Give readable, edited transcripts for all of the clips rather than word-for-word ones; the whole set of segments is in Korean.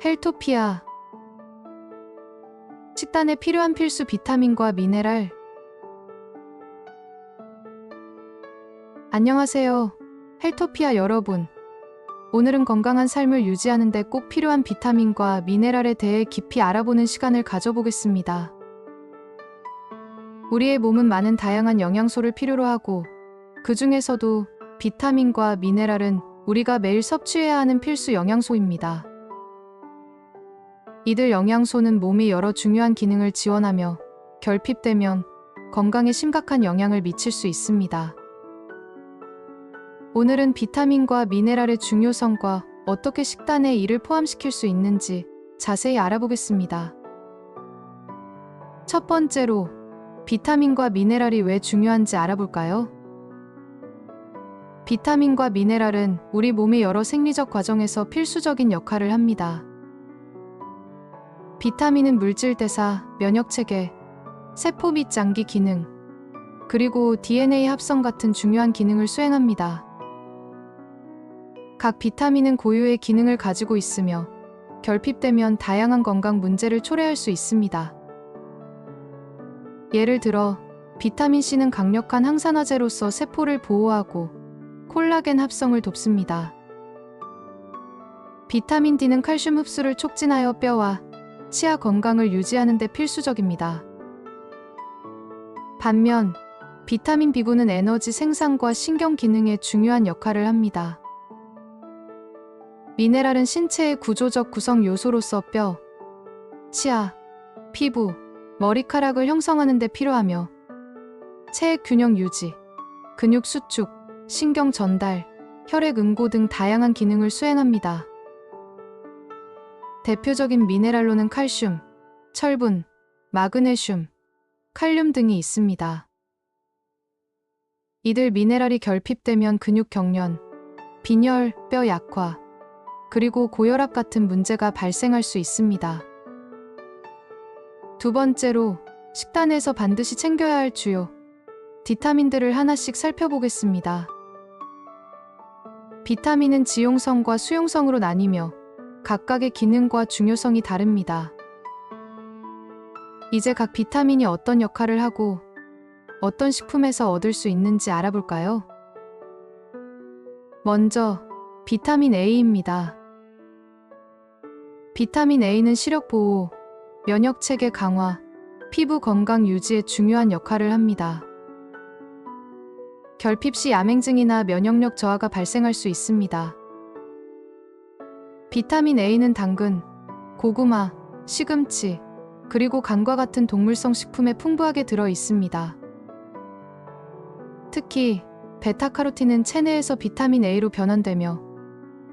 헬토피아. 식단에 필요한 필수 비타민과 미네랄. 안녕하세요. 헬토피아 여러분. 오늘은 건강한 삶을 유지하는 데 꼭 필요한 비타민과 미네랄에 대해 깊이 알아보는 시간을 가져보겠습니다. 우리의 몸은 많은 다양한 영양소를 필요로 하고, 그 중에서도 비타민과 미네랄은 우리가 매일 섭취해야 하는 필수 영양소입니다. 이들 영양소는 몸의 여러 중요한 기능을 지원하며 결핍되면 건강에 심각한 영향을 미칠 수 있습니다. 오늘은 비타민과 미네랄의 중요성과 어떻게 식단에 이를 포함시킬 수 있는지 자세히 알아보겠습니다. 첫 번째로, 비타민과 미네랄이 왜 중요한지 알아볼까요? 비타민과 미네랄은 우리 몸의 여러 생리적 과정에서 필수적인 역할을 합니다. 비타민은 물질 대사, 면역 체계, 세포 및 장기 기능, 그리고 DNA 합성 같은 중요한 기능을 수행합니다. 각 비타민은 고유의 기능을 가지고 있으며 결핍되면 다양한 건강 문제를 초래할 수 있습니다. 예를 들어, 비타민 C는 강력한 항산화제로서 세포를 보호하고 콜라겐 합성을 돕습니다. 비타민 D는 칼슘 흡수를 촉진하여 뼈와 치아 건강을 유지하는 데 필수적입니다. 반면, 비타민 B군은 에너지 생산과 신경 기능에 중요한 역할을 합니다. 미네랄은 신체의 구조적 구성 요소로서 뼈, 치아, 피부, 머리카락을 형성하는 데 필요하며 체액 균형 유지, 근육 수축, 신경 전달, 혈액 응고 등 다양한 기능을 수행합니다. 대표적인 미네랄로는 칼슘, 철분, 마그네슘, 칼륨 등이 있습니다. 이들 미네랄이 결핍되면 근육 경련, 빈혈, 뼈 약화, 그리고 고혈압 같은 문제가 발생할 수 있습니다. 두 번째로, 식단에서 반드시 챙겨야 할 주요 비타민들을 하나씩 살펴보겠습니다. 비타민은 지용성과 수용성으로 나뉘며 각각의 기능과 중요성이 다릅니다. 이제 각 비타민이 어떤 역할을 하고 어떤 식품에서 얻을 수 있는지 알아볼까요? 먼저, 비타민 A입니다. 비타민 A는 시력 보호, 면역 체계 강화, 피부 건강 유지에 중요한 역할을 합니다. 결핍 시 암행증이나 면역력 저하가 발생할 수 있습니다. 비타민 A는 당근, 고구마, 시금치, 그리고 간과 같은 동물성 식품에 풍부하게 들어 있습니다. 특히 베타카로틴은 체내에서 비타민 A로 변환되며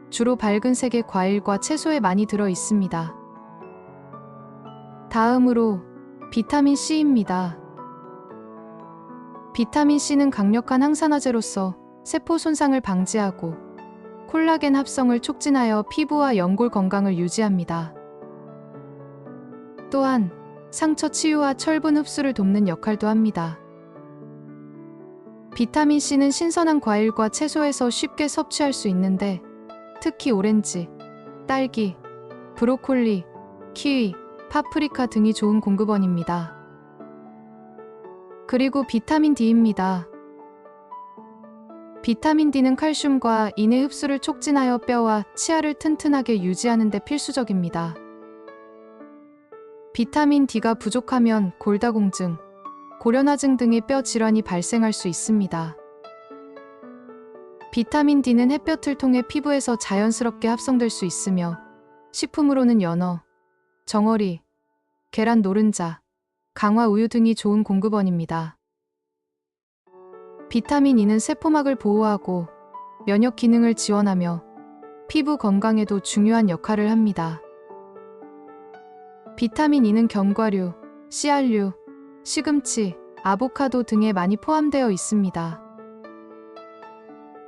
주로 밝은 색의 과일과 채소에 많이 들어 있습니다. 다음으로 비타민 C입니다. 비타민 C는 강력한 항산화제로서 세포 손상을 방지하고 콜라겐 합성을 촉진하여 피부와 연골 건강을 유지합니다. 또한 상처 치유와 철분 흡수를 돕는 역할도 합니다. 비타민 C는 신선한 과일과 채소에서 쉽게 섭취할 수 있는데 특히 오렌지, 딸기, 브로콜리, 키위, 파프리카 등이 좋은 공급원입니다. 그리고 비타민 D입니다. 비타민 D는 칼슘과 인의 흡수를 촉진하여 뼈와 치아를 튼튼하게 유지하는 데 필수적입니다. 비타민 D가 부족하면 골다공증, 고련화증 등의 뼈 질환이 발생할 수 있습니다. 비타민 D는 햇볕을 통해 피부에서 자연스럽게 합성될 수 있으며 식품으로는 연어, 정어리, 계란 노른자, 강화 우유 등이 좋은 공급원입니다. 비타민 E는 세포막을 보호하고 면역 기능을 지원하며 피부 건강에도 중요한 역할을 합니다. 비타민 E는 견과류, 씨알류, 시금치, 아보카도 등에 많이 포함되어 있습니다.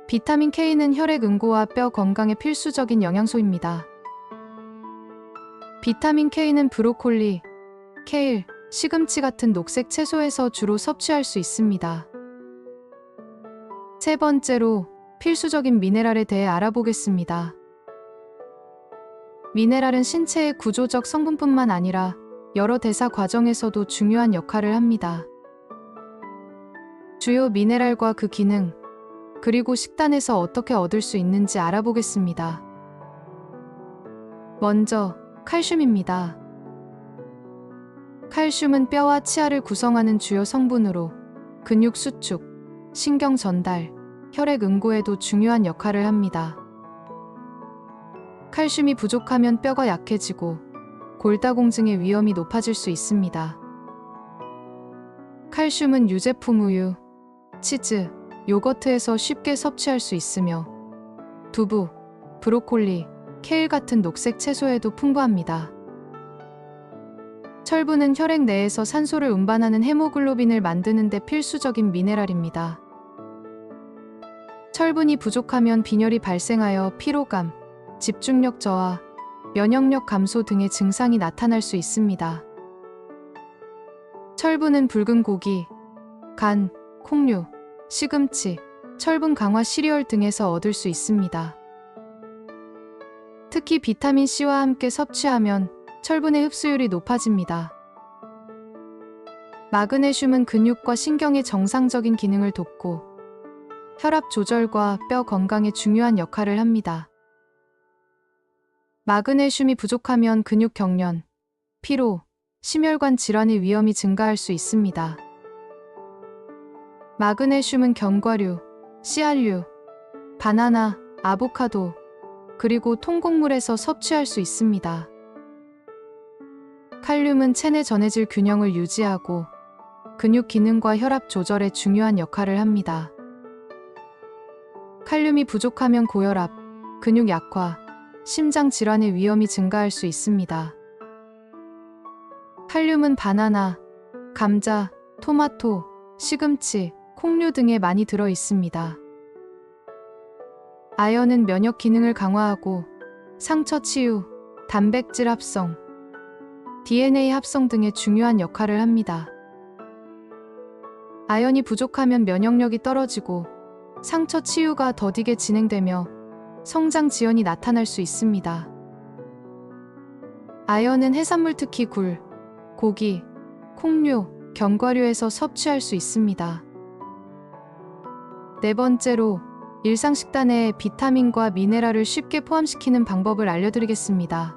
비타민 K는 혈액 응고와 뼈 건강에 필수적인 영양소입니다. 비타민 K는 브로콜리, 케일, 시금치 같은 녹색 채소에서 주로 섭취할 수 있습니다. 세 번째로, 필수적인 미네랄에 대해 알아보겠습니다. 미네랄은 신체의 구조적 성분뿐만 아니라 여러 대사 과정에서도 중요한 역할을 합니다. 주요 미네랄과 그 기능, 그리고 식단에서 어떻게 얻을 수 있는지 알아보겠습니다. 먼저 칼슘입니다. 칼슘은 뼈와 치아를 구성하는 주요 성분으로 근육 수축, 신경 전달, 혈액 응고에도 중요한 역할을 합니다. 칼슘이 부족하면 뼈가 약해지고 골다공증의 위험이 높아질 수 있습니다. 칼슘은 유제품 우유, 치즈, 요거트에서 쉽게 섭취할 수 있으며 두부, 브로콜리, 케일 같은 녹색 채소에도 풍부합니다. 철분은 혈액 내에서 산소를 운반하는 헤모글로빈을 만드는 데 필수적인 미네랄입니다. 철분이 부족하면 빈혈이 발생하여 피로감, 집중력 저하, 면역력 감소 등의 증상이 나타날 수 있습니다. 철분은 붉은 고기, 간, 콩류, 시금치, 철분 강화 시리얼 등에서 얻을 수 있습니다. 특히 비타민C와 함께 섭취하면 철분의 흡수율이 높아집니다. 마그네슘은 근육과 신경의 정상적인 기능을 돕고 혈압 조절과 뼈 건강에 중요한 역할을 합니다. 마그네슘이 부족하면 근육 경련, 피로, 심혈관 질환의 위험이 증가할 수 있습니다. 마그네슘은 견과류, 씨알류, 바나나, 아보카도, 그리고 통곡물에서 섭취할 수 있습니다. 칼륨은 체내 전해질 균형을 유지하고 근육 기능과 혈압 조절에 중요한 역할을 합니다. 칼륨이 부족하면 고혈압, 근육 약화, 심장 질환의 위험이 증가할 수 있습니다. 칼륨은 바나나, 감자, 토마토, 시금치, 콩류 등에 많이 들어 있습니다. 아연은 면역 기능을 강화하고 상처 치유, 단백질 합성, DNA 합성 등의 중요한 역할을 합니다. 아연이 부족하면 면역력이 떨어지고 상처 치유가 더디게 진행되며 성장 지연이 나타날 수 있습니다. 아연은 해산물 특히 굴, 고기, 콩류, 견과류에서 섭취할 수 있습니다. 네 번째로 일상 식단에 비타민과 미네랄을 쉽게 포함시키는 방법을 알려드리겠습니다.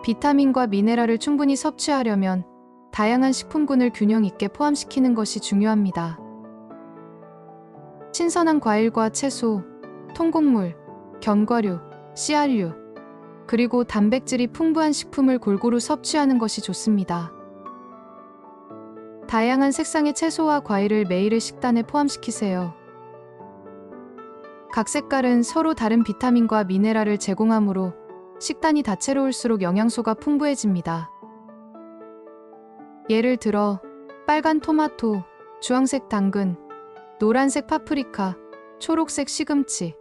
비타민과 미네랄을 충분히 섭취하려면 다양한 식품군을 균형 있게 포함시키는 것이 중요합니다. 신선한 과일과 채소, 통곡물, 견과류, 씨알류, 그리고 단백질이 풍부한 식품을 골고루 섭취하는 것이 좋습니다. 다양한 색상의 채소와 과일을 매일의 식단에 포함시키세요. 각 색깔은 서로 다른 비타민과 미네랄을 제공하므로 식단이 다채로울수록 영양소가 풍부해집니다. 예를 들어 빨간 토마토, 주황색 당근, 노란색 파프리카, 초록색 시금치,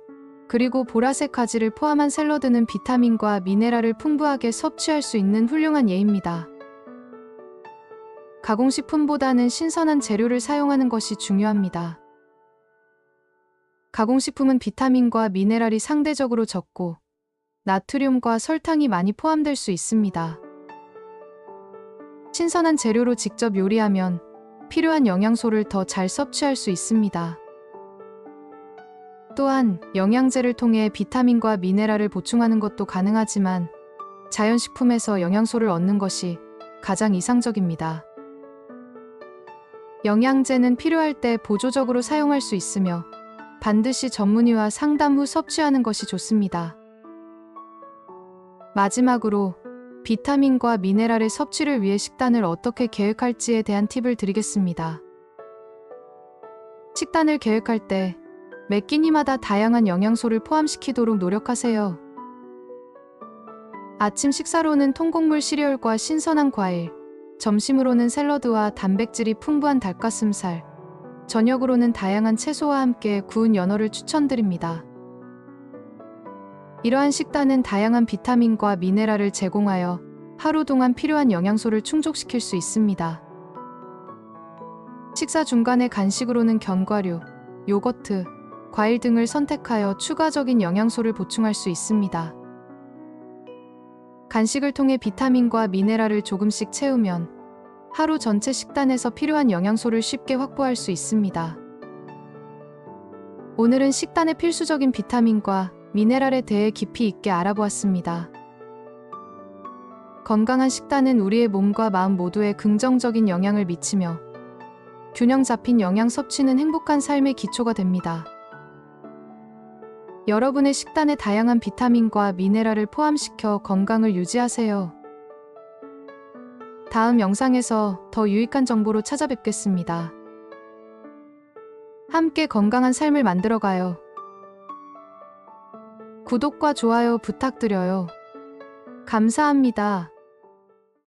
그리고 보라색 가지를 포함한 샐러드는 비타민과 미네랄을 풍부하게 섭취할 수 있는 훌륭한 예입니다. 가공식품보다는 신선한 재료를 사용하는 것이 중요합니다. 가공식품은 비타민과 미네랄이 상대적으로 적고 나트륨과 설탕이 많이 포함될 수 있습니다. 신선한 재료로 직접 요리하면 필요한 영양소를 더 잘 섭취할 수 있습니다. 또한 영양제를 통해 비타민과 미네랄을 보충하는 것도 가능하지만 자연식품에서 영양소를 얻는 것이 가장 이상적입니다. 영양제는 필요할 때 보조적으로 사용할 수 있으며 반드시 전문의와 상담 후 섭취하는 것이 좋습니다. 마지막으로 비타민과 미네랄의 섭취를 위해 식단을 어떻게 계획할지에 대한 팁을 드리겠습니다. 식단을 계획할 때 매 끼니마다 다양한 영양소를 포함시키도록 노력하세요. 아침 식사로는 통곡물 시리얼과 신선한 과일, 점심으로는 샐러드와 단백질이 풍부한 닭가슴살, 저녁으로는 다양한 채소와 함께 구운 연어를 추천드립니다. 이러한 식단은 다양한 비타민과 미네랄을 제공하여 하루 동안 필요한 영양소를 충족시킬 수 있습니다. 식사 중간에 간식으로는 견과류, 요거트, 과일 등을 선택하여 추가적인 영양소를 보충할 수 있습니다. 간식을 통해 비타민과 미네랄을 조금씩 채우면 하루 전체 식단에서 필요한 영양소를 쉽게 확보할 수 있습니다. 오늘은 식단에 필수적인 비타민과 미네랄에 대해 깊이 있게 알아보았습니다. 건강한 식단은 우리의 몸과 마음 모두에 긍정적인 영향을 미치며 균형 잡힌 영양 섭취는 행복한 삶의 기초가 됩니다. 여러분의 식단에 다양한 비타민과 미네랄을 포함시켜 건강을 유지하세요. 다음 영상에서 더 유익한 정보로 찾아뵙겠습니다. 함께 건강한 삶을 만들어가요. 구독과 좋아요 부탁드려요. 감사합니다.